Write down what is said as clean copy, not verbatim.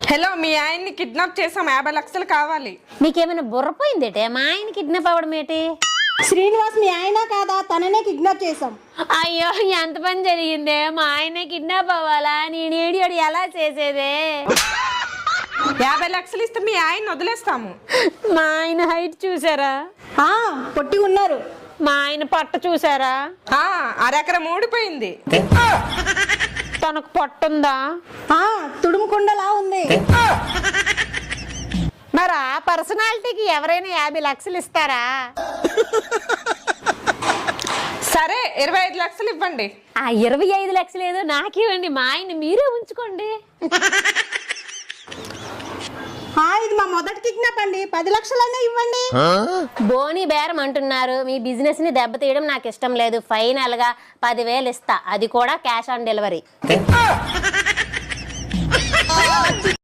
Hello, మీ ఆయన్ని kidnap చేసాం, 50 లక్షలు కావాలి. నీకేమైనా బుర్రపోయిందేటే? మా ఆయన కిడ్నాప్ అవ్వడం ఏంటి? శ్రీనివాస్ మీ ఆయన కాదా? తననే కిడ్నాప్ చేసాం. అయ్యో, ఎంత పని జరిగిందే! మా ఆయన కిడ్నాప్ అవ్వాలా? నేను ఏడియోడు ఎలా చేసేదే? 50 లక్షలు ఇస్తే మీ ఆయన్ని వదిలేస్తాము. మా ఆయన హైట్ చూసారా? పొట్టి ఉన్నారు. మా ఆయన పొట్ట చూసారా? అరెకరం ఊడిపోయింది. తనకు పొట్టుందా? తుడుముకుండలా ఉంది. మరి ఆ పర్సనాలిటీకి ఎవరైనా 50 లక్షలు ఇస్తారా? సరే, 25 లక్షలు ఇవ్వండి. ఆ 25 లక్షలు ఏదో నాకివ్వండి, మా ఆయన మీరే ఉంచుకోండి. ఇది మా మొదటి కిడ్నాప్ అండి. 10 లక్షలైనా ఇవ్వండి. బోని బేరం అంటున్నారు. మీ బిజినెస్ ని దెబ్బతీయడం నాకు ఇష్టం లేదు. ఫైనల్ గా 10,000 ఇస్తా, అది కూడా క్యాష్ ఆన్ డెలివరీ.